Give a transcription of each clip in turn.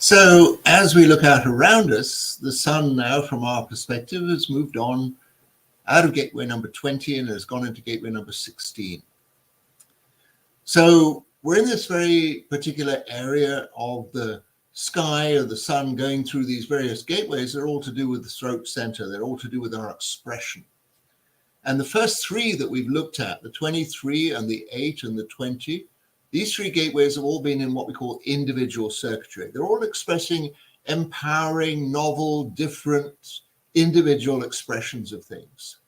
So as we look out around us, the sun now, from our perspective, has moved on out of gateway number 20 and has gone into gateway number 16. So we're in this very particular area of the sky or the sun going through these various gateways. They're all to do with the throat center. They're all to do with our expression. And the first three that we've looked at, the 23 and the 8 and the 20, these three gateways have all been in what we call individual circuitry. They're all expressing empowering, novel, different individual expressions of things.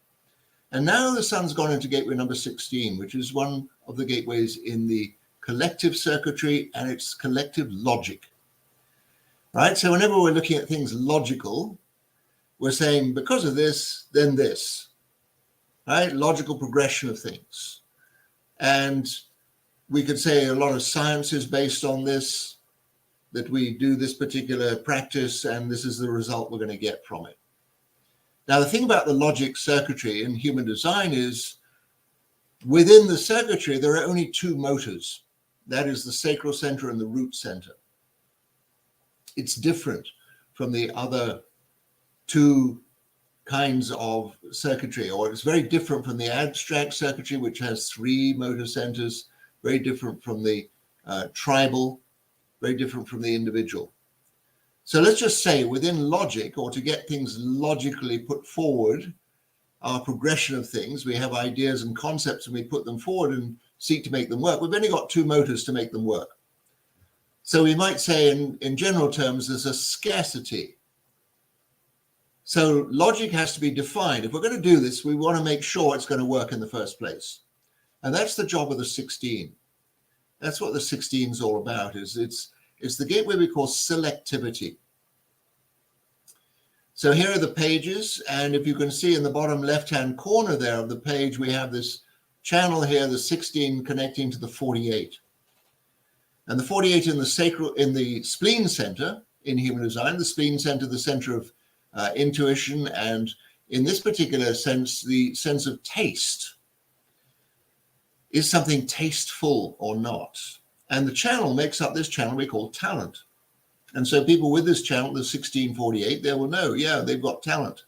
And now the sun's gone into gateway number 16, which is one of the gateways in the collective circuitry, and it's collective logic. Right? So whenever we're looking at things logical, we're saying because of this, then this. Right? Logical progression of things. And we could say a lot of science is based on this, that we do this particular practice and this is the result we're going to get from it. Now, the thing about the logic circuitry in human design is within the circuitry, there are only two motors. That is the sacral center and the root center. It's different from the other two kinds of circuitry, or it's very different from the abstract circuitry, which has three motor centers, very different from the tribal, very different from the individual. So let's just say within logic, or to get things logically put forward, our progression of things, we have ideas and concepts and we put them forward and seek to make them work. We've only got two motors to make them work. So we might say in general terms, there's a scarcity. So logic has to be defined. If we're going to do this, we want to make sure it's going to work in the first place. And that's the job of the 16. That's what the 16 is all about. It's the gateway we call selectivity. So here are the pages. And if you can see in the bottom left-hand corner there of the page, we have this channel here, the 16 connecting to the 48. And the 48 in the spleen center in human design, the spleen center, the center of intuition, and in this particular sense, the sense of taste. Is something tasteful or not? And the channel makes up this channel we call talent. And so people with this channel, the 1648, they will know, yeah, they've got talent.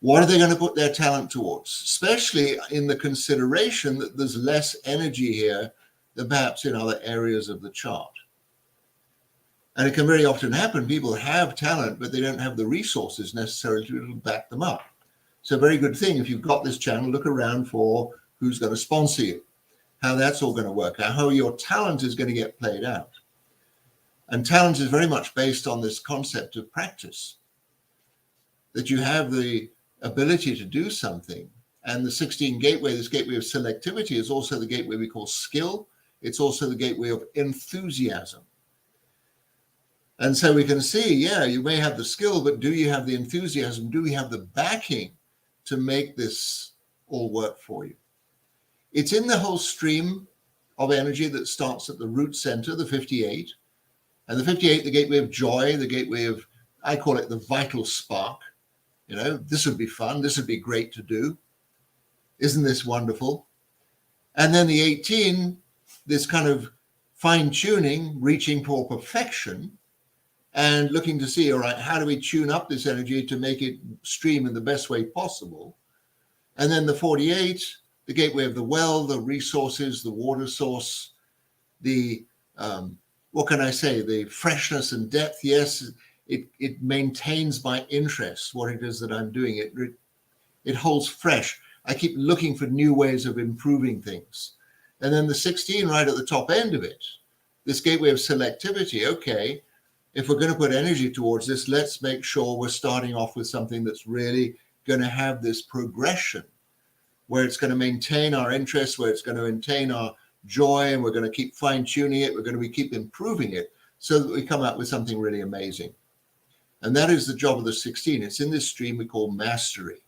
What are they going to put their talent towards? Especially in the consideration that there's less energy here than perhaps in other areas of the chart. And it can very often happen, people have talent, but they don't have the resources necessarily to back them up. So a very good thing, if you've got this channel, look around for who's going to sponsor you, how that's all going to work out, how your talent is going to get played out. And talent is very much based on this concept of practice, that you have the ability to do something. And the 16 gateway, this gateway of selectivity, is also the gateway we call skill. It's also the gateway of enthusiasm. And so we can see, yeah, you may have the skill, but do you have the enthusiasm? Do we have the backing to make this all work for you? It's in the whole stream of energy that starts at the root center, the 58. And the 58, the gateway of joy, the gateway of, I call it the vital spark. You know, this would be fun. This would be great to do. Isn't this wonderful? And then the 18, this kind of fine tuning, reaching for perfection and looking to see, all right, how do we tune up this energy to make it stream in the best way possible? And then the 48, the gateway of the well, the resources, the water source, the, what can I say, the freshness and depth. Yes, it maintains my interest, what it is that I'm doing. It holds fresh. I keep looking for new ways of improving things. And then the 16 right at the top end of it, this gateway of selectivity. Okay, if we're going to put energy towards this, let's make sure we're starting off with something that's really going to have this progression, where it's going to maintain our interest, where it's going to maintain our joy, and we're going to keep fine-tuning it. We're going to keep improving it so that we come out with something really amazing. And that is the job of the 16. It's in this stream we call mastery.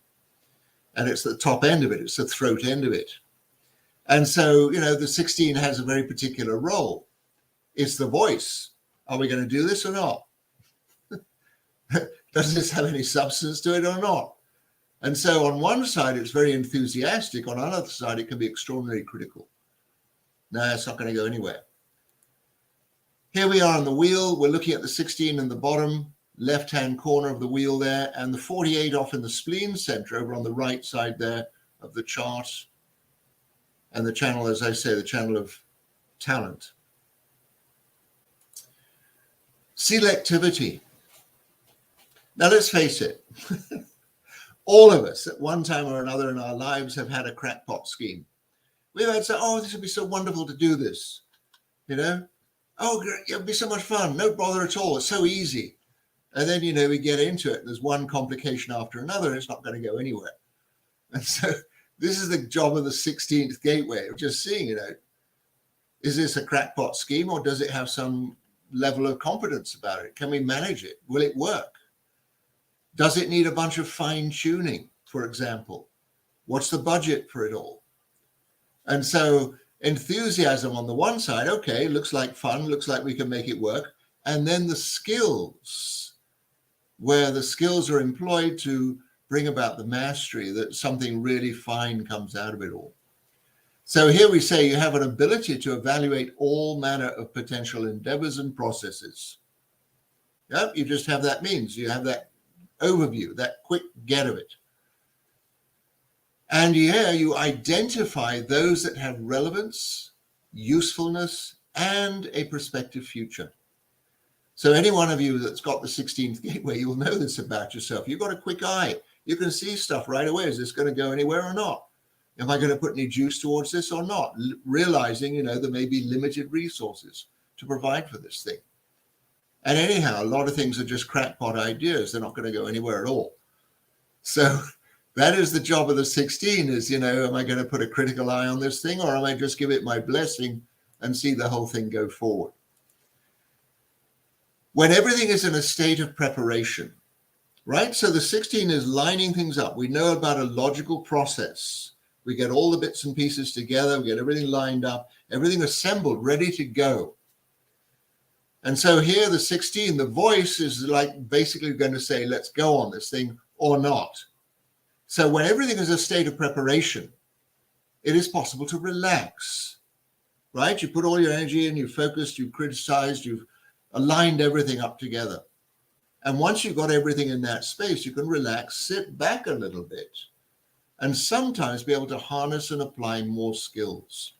And it's the top end of it. It's the throat end of it. And so, you know, the 16 has a very particular role. It's the voice. Are we going to do this or not? Does this have any substance to it or not? And so on one side, it's very enthusiastic. On another side, it can be extraordinarily critical. No, it's not going to go anywhere. Here we are on the wheel. We're looking at the 16 in the bottom left-hand corner of the wheel there, and the 48 off in the spleen center over on the right side there of the chart. And the channel, as I say, the channel of talent. Selectivity. Now let's face it, all of us at one time or another in our lives have had a crackpot scheme. We've had to say, oh, this would be so wonderful to do this, you know? Oh, it would be so much fun, no bother at all, it's so easy. And then, we get into it, and there's one complication after another, and it's not going to go anywhere. And so this is the job of the 16th gateway, of just seeing, is this a crackpot scheme, or does it have some level of confidence about it? Can we manage it? Will it work? Does it need a bunch of fine tuning, for example? What's the budget for it all? And so enthusiasm on the one side, okay, looks like fun, looks like we can make it work. And then the skills, where the skills are employed to bring about the mastery, that something really fine comes out of it all. So here we say you have an ability to evaluate all manner of potential endeavors and processes. Yep, you just have that means. You have that overview, that quick get of it. And here you identify those that have relevance, usefulness, and a prospective future. So any one of you that's got the 16th gateway, you'll know this about yourself. You've got a quick eye. You can see stuff right away. Is this going to go anywhere or not? Am I going to put any juice towards this or not? Realizing, there may be limited resources to provide for this thing. And anyhow, a lot of things are just crackpot ideas. They're not going to go anywhere at all. So that is the job of the 16 is, am I going to put a critical eye on this thing, or am I just give it my blessing and see the whole thing go forward? When everything is in a state of preparation, right? So the 16 is lining things up. We know about a logical process. We get all the bits and pieces together. We get everything lined up, everything assembled, ready to go. And so here the 16, the voice is like basically going to say, let's go on this thing or not. So when everything is a state of preparation, it is possible to relax, right? You put all your energy in, you focused, you criticized, you've aligned everything up together. And once you've got everything in that space, you can relax, sit back a little bit, and sometimes be able to harness and apply more skills.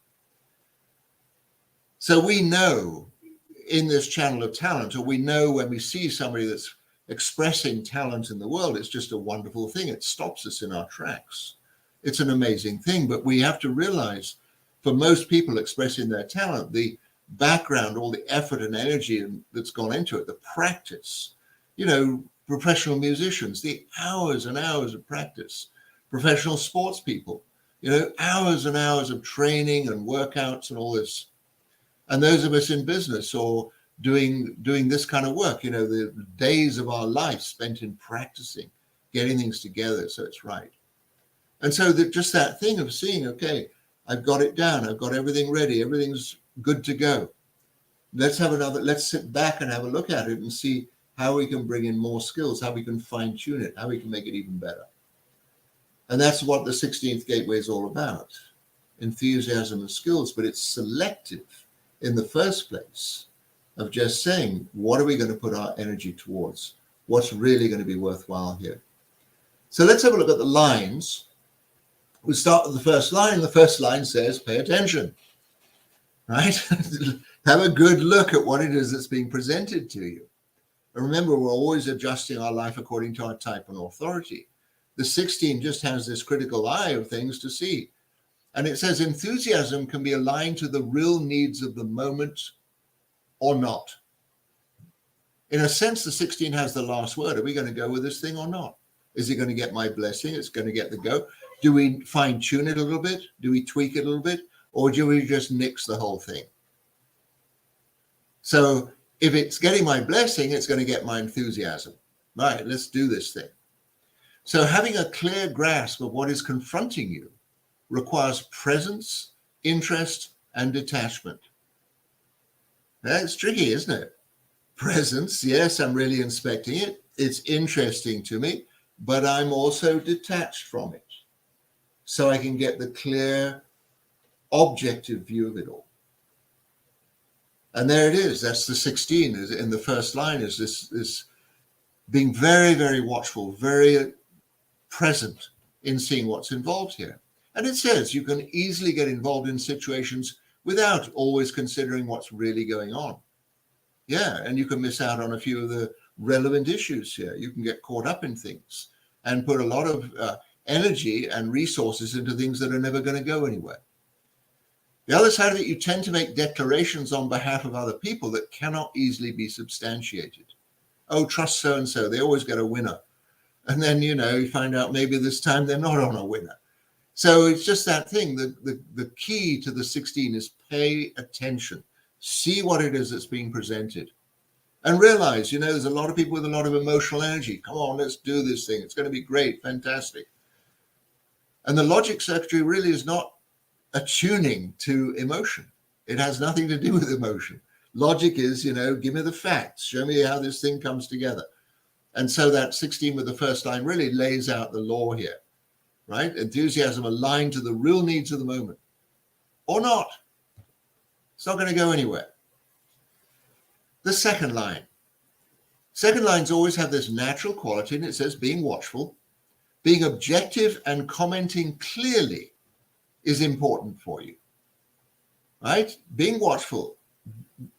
So we know in this channel of talent, or we know when we see somebody that's expressing talent in the world, it's just a wonderful thing. It stops us in our tracks. It's an amazing thing, but we have to realize for most people expressing their talent, the background, all the effort and energy that's gone into it, the practice, professional musicians, the hours and hours of practice, professional sports people, hours and hours of training and workouts and all this. And those of us in business or doing this kind of work, the days of our life spent in practicing, getting things together so it's right. And so just that thing of seeing, okay, I've got it down, I've got everything ready, everything's good to go. Let's sit back and have a look at it and see how we can bring in more skills, how we can fine tune it, how we can make it even better. And that's what the 16th gateway is all about, enthusiasm and skills, but it's selective in the first place of just saying, what are we going to put our energy towards? What's really going to be worthwhile here? So let's have a look at the lines. We start with the first line. The first line says, pay attention, right? Have a good look at what it is that's being presented to you. And remember, we're always adjusting our life according to our type and authority. The 16 just has this critical eye of things to see. And it says enthusiasm can be aligned to the real needs of the moment or not. In a sense, the 16 has the last word. Are we going to go with this thing or not? Is it going to get my blessing? It's going to get the go. Do we fine tune it a little bit? Do we tweak it a little bit? Or do we just nix the whole thing? So if it's getting my blessing, it's going to get my enthusiasm. Right, let's do this thing. So having a clear grasp of what is confronting you requires presence, interest, and detachment. That's tricky, isn't it? Presence, yes, I'm really inspecting it. It's interesting to me, but I'm also detached from it. So I can get the clear, objective view of it all. And there it is. That's the 16 is in the first line, is this being very, very watchful, very present in seeing what's involved here. And it says you can easily get involved in situations without always considering what's really going on. Yeah, and you can miss out on a few of the relevant issues here. You can get caught up in things and put a lot of energy and resources into things that are never going to go anywhere. The other side of it, you tend to make declarations on behalf of other people that cannot easily be substantiated. Oh, trust so-and-so, they always get a winner. And then, you find out maybe this time they're not on a winner. So it's just that thing. The key to the 16 is pay attention. See what it is that's being presented. And realize, there's a lot of people with a lot of emotional energy. Come on, let's do this thing. It's going to be great, fantastic. And the logic secretary really is not attuning to emotion. It has nothing to do with emotion. Logic is, give me the facts. Show me how this thing comes together. And so that 16 with the first line really lays out the law here, right? Enthusiasm aligned to the real needs of the moment, or not. It's not going to go anywhere. The second line. Second lines always have this natural quality, and it says being watchful, being objective and commenting clearly is important for you, right? Being watchful.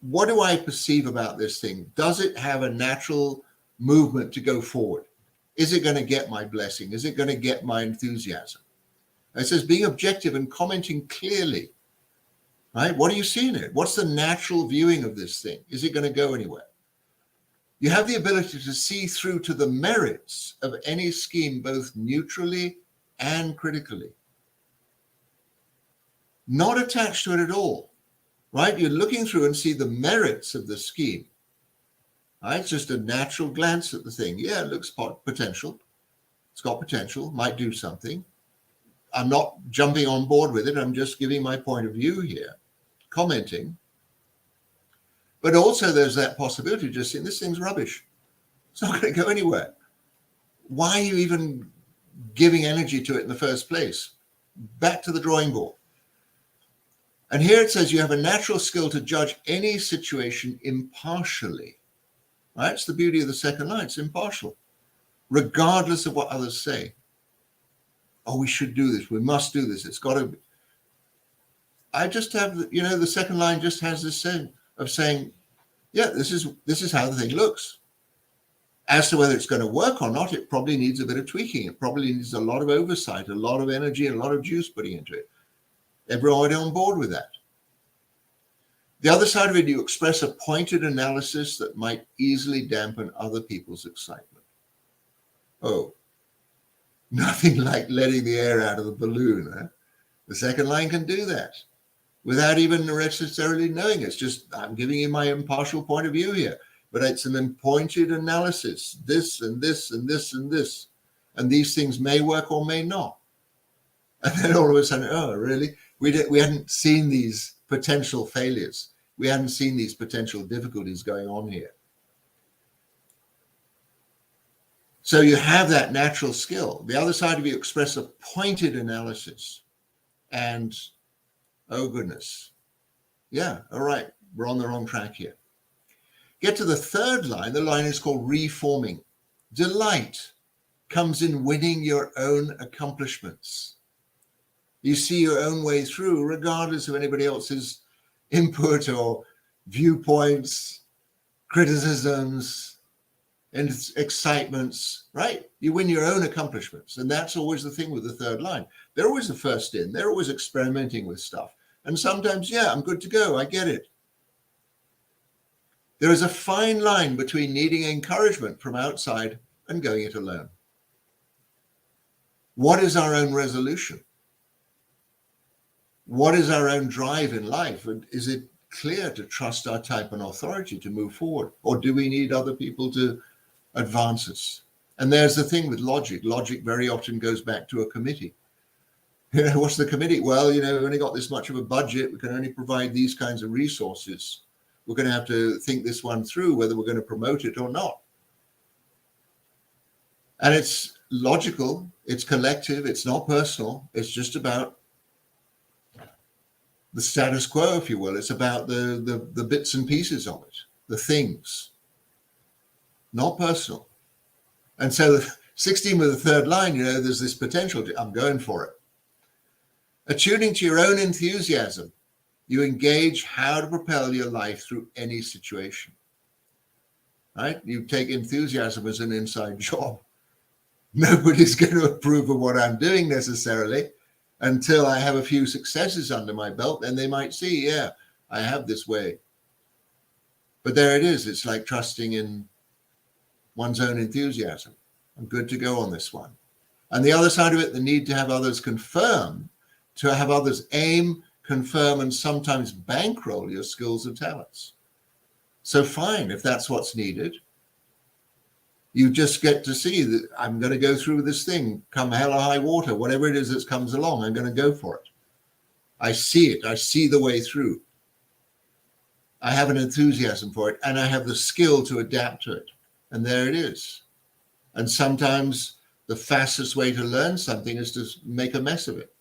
What do I perceive about this thing? Does it have a natural movement to go forward? Is it going to get my blessing? Is it going to get my enthusiasm? It says being objective and commenting clearly, right? What do you see in it? What's the natural viewing of this thing? Is it going to go anywhere? You have the ability to see through to the merits of any scheme, both neutrally and critically. Not attached to it at all, right? You're looking through and see the merits of the scheme. Right? It's just a natural glance at the thing. Yeah, it looks potential. It's got potential, might do something. I'm not jumping on board with it. I'm just giving my point of view here, commenting. But also there's that possibility of just saying, this thing's rubbish. It's not going to go anywhere. Why are you even giving energy to it in the first place? Back to the drawing board. And here it says you have a natural skill to judge any situation impartially. Right? It's the beauty of the second line. It's impartial, regardless of what others say. Oh, we should do this. We must do this. It's got to be. I just have, the second line just has this saying of saying, yeah, this is how the thing looks. As to whether it's going to work or not, it probably needs a bit of tweaking. It probably needs a lot of oversight, a lot of energy, and a lot of juice putting into it. Everybody on board with that. The other side of it, you express a pointed analysis that might easily dampen other people's excitement. Oh, nothing like letting the air out of the balloon. Huh? The second line can do that without even necessarily knowing. It's just, I'm giving you my impartial point of view here, but it's an pointed analysis, this and this and this and this. And these things may work or may not. And then all of a sudden, oh, really? We hadn't seen these potential failures. We hadn't seen these potential difficulties going on here. So you have that natural skill. The other side of you express a pointed analysis. And, oh goodness. Yeah, all right. We're on the wrong track here. Get to the third line. The line is called reforming. Delight comes in winning your own accomplishments. You see your own way through, regardless of anybody else's input or viewpoints, criticisms, and excitements, right? You win your own accomplishments. And that's always the thing with the third line. They're always the first in. They're always experimenting with stuff. And sometimes, yeah, I'm good to go. I get it. There is a fine line between needing encouragement from outside and going it alone. What is our own resolution? What is our own drive in life? And is it clear to trust our type and authority to move forward? Or do we need other people to advance us? And there's the thing with logic. Logic very often goes back to a committee. What's the committee? Well, we've only got this much of a budget. We can only provide these kinds of resources. We're going to have to think this one through, whether we're going to promote it or not. And it's logical. It's collective. It's not personal. It's just about the status quo, if you will. It's about the bits and pieces of it, the things, not personal. And so 16 with the third line, there's this potential. I'm going for it. Attuning to your own enthusiasm, you engage how to propel your life through any situation. Right? You take enthusiasm as an inside job. Nobody's going to approve of what I'm doing necessarily until I have a few successes under my belt. Then they might see, yeah, I have this way. But there it is. It's like trusting in one's own enthusiasm. I'm good to go on this one. And the other side of it, the need to have others confirm, to have others aim, confirm, and sometimes bankroll your skills and talents. So fine, if that's what's needed. You just get to see that I'm going to go through this thing, come hell or high water, whatever it is that comes along, I'm going to go for it. I see it. I see the way through. I have an enthusiasm for it, and I have the skill to adapt to it. And there it is. And sometimes the fastest way to learn something is to make a mess of it.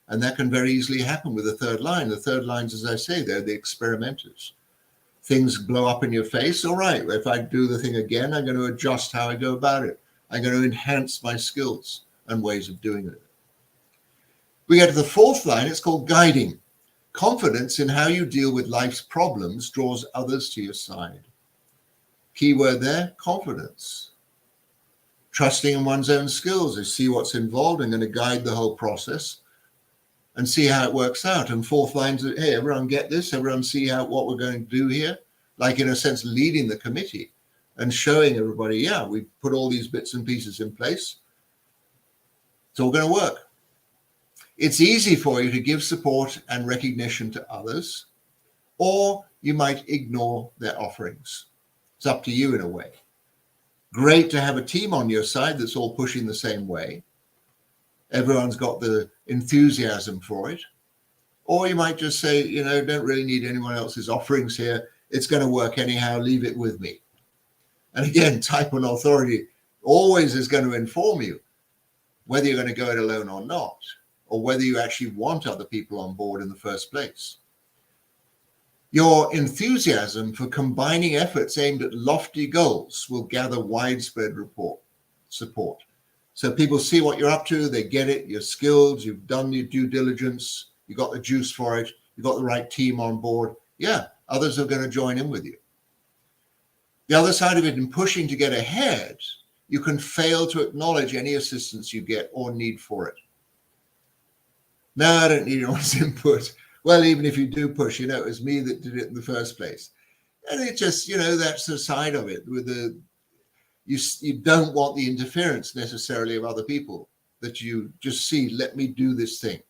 And that can very easily happen with the third line. The third lines, as I say, they're the experimenters. Things blow up in your face. All right, if I do the thing again, I'm going to adjust how I go about it. I'm going to enhance my skills and ways of doing it. We get to the fourth line. It's called guiding. Confidence in how you deal with life's problems draws others to your side. Key word there, confidence. Trusting in one's own skills. You see what's involved and going to guide the whole process and see how it works out. And fourth line's, hey, everyone get this, everyone see what we're going to do here. Like, in a sense, leading the committee and showing everybody, yeah, we put all these bits and pieces in place. It's all going to work. It's easy for you to give support and recognition to others, or you might ignore their offerings. It's up to you in a way. Great to have a team on your side that's all pushing the same way. Everyone's got the enthusiasm for it. Or you might just say, don't really need anyone else's offerings here. It's going to work anyhow. Leave it with me. And again, type 1 authority always is going to inform you whether you're going to go it alone or not, or whether you actually want other people on board in the first place. Your enthusiasm for combining efforts aimed at lofty goals will gather widespread support. So people see what you're up to, they get it, you're skilled, you've done your due diligence, you got the juice for it, you've got the right team on board. Yeah, others are going to join in with you. The other side of it, in pushing to get ahead, you can fail to acknowledge any assistance you get or need for it. No, I don't need anyone's input. Well, even if you do push, it was me that did it in the first place. And it just, that's the side of it with you don't want the interference necessarily of other people, that you just see, let me do this thing.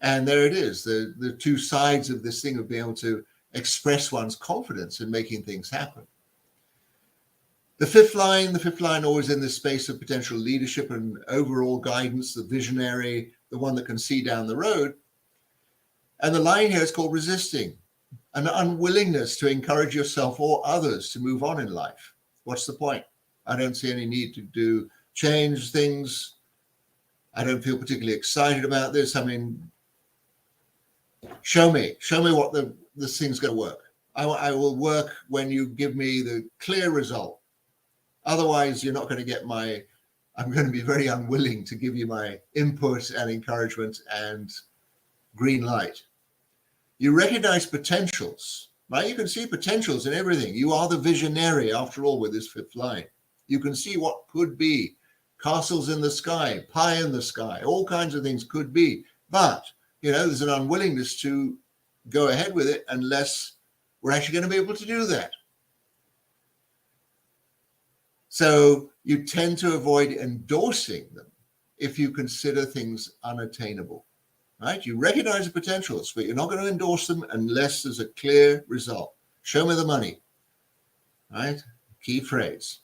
And there it is, the two sides of this thing of being able to express one's confidence in making things happen. The fifth line always in this space of potential leadership and overall guidance, the visionary, the one that can see down the road. And the line here is called resisting, an unwillingness to encourage yourself or others to move on in life. What's the point? I don't see any need to change things. I don't feel particularly excited about this. I mean, show me what this thing's going to work. I will work when you give me the clear result. Otherwise, you're not going to get I'm going to be very unwilling to give you my input and encouragement and green light. You recognize potentials, right? You can see potentials in everything. You are the visionary, after all, with this fifth line. You can see what could be. Castles in the sky, pie in the sky, all kinds of things could be. But, there's an unwillingness to go ahead with it unless we're actually going to be able to do that. So you tend to avoid endorsing them if you consider things unattainable. Right? You recognize the potentials, but you're not going to endorse them unless there's a clear result. Show me the money. Right? Key phrase.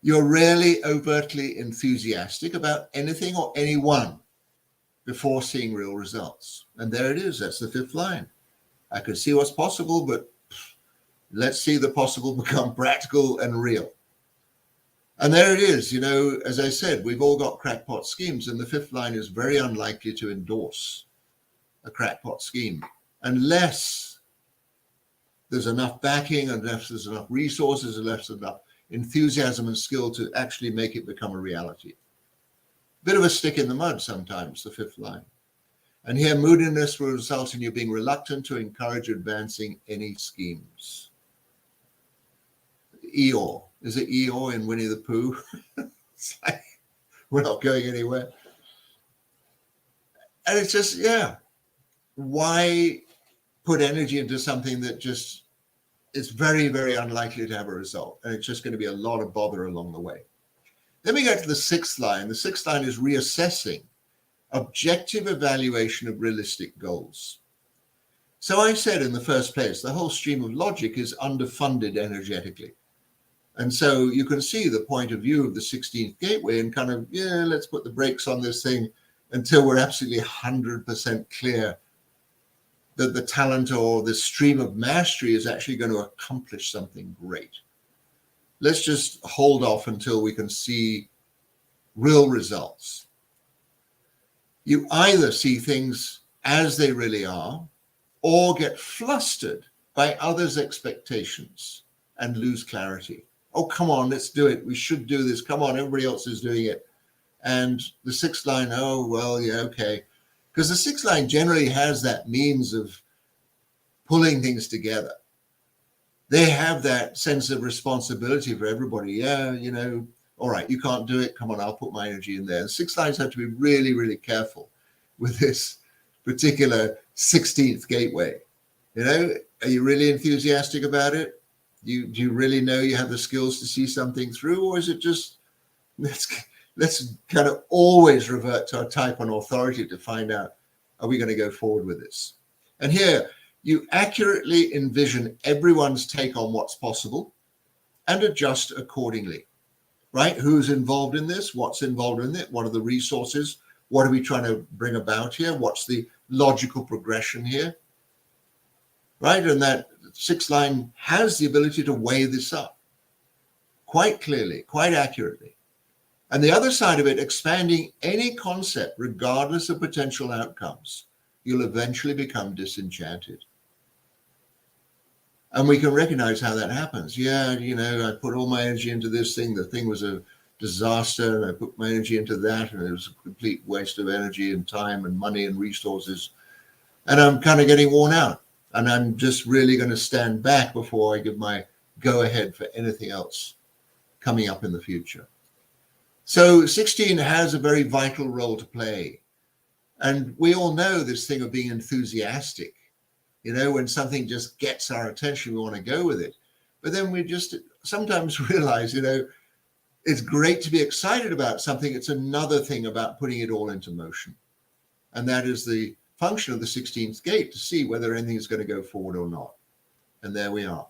You're rarely overtly enthusiastic about anything or anyone before seeing real results. And there it is. That's the fifth line. I can see what's possible, but let's see the possible become practical and real. And there it is. As I said, we've all got crackpot schemes, and the fifth line is very unlikely to endorse a crackpot scheme unless there's enough backing, unless there's enough resources, unless there's enough enthusiasm and skill to actually make it become a reality. Bit of a stick in the mud sometimes, the fifth line. And here, moodiness will result in you being reluctant to encourage advancing any schemes. Eeyore. Is it Eeyore in Winnie the Pooh? It's like, we're not going anywhere. And it's just, yeah, why put energy into something that just is very, very unlikely to have a result? And it's just going to be a lot of bother along the way. Then we go to the sixth line. The sixth line is reassessing, objective evaluation of realistic goals. So I said in the first place, the whole stream of logic is underfunded energetically. And so you can see the point of view of the 16th gateway and kind of, yeah, let's put the brakes on this thing until we're absolutely 100% clear that the talent or the stream of mastery is actually going to accomplish something great. Let's just hold off until we can see real results. You either see things as they really are or get flustered by others' expectations and lose clarity. Oh, come on, let's do it. We should do this. Come on, everybody else is doing it. And the sixth line, oh, well, yeah, okay. Because the sixth line generally has that means of pulling things together. They have that sense of responsibility for everybody. Yeah, you know, all right, you can't do it. Come on, I'll put my energy in there. The sixth lines have to be really, really careful with this particular 16th gateway. You know, are you really enthusiastic about it? Do you really know you have the skills to see something through? Or is it just, let's kind of always revert to our type on authority to find out, are we going to go forward with this? And here, you accurately envision everyone's take on what's possible and adjust accordingly, right? Who's involved in this? What's involved in it? What are the resources? What are we trying to bring about here? What's the logical progression here, right? And that sixth line has the ability to weigh this up quite clearly, quite accurately. And the other side of it, expanding any concept, regardless of potential outcomes, you'll eventually become disenchanted. And we can recognize how that happens. Yeah, you know, I put all my energy into this thing. The thing was a disaster. And I put my energy into that, and it was a complete waste of energy and time and money and resources. And I'm kind of getting worn out. And I'm just really going to stand back before I give my go ahead for anything else coming up in the future. So 16 has a very vital role to play. And we all know this thing of being enthusiastic. You know, when something just gets our attention, we want to go with it. But then we just sometimes realize, you know, it's great to be excited about something. It's another thing about putting it all into motion. And that is the function of the 16th gate, to see whether anything is going to go forward or not. And there we are.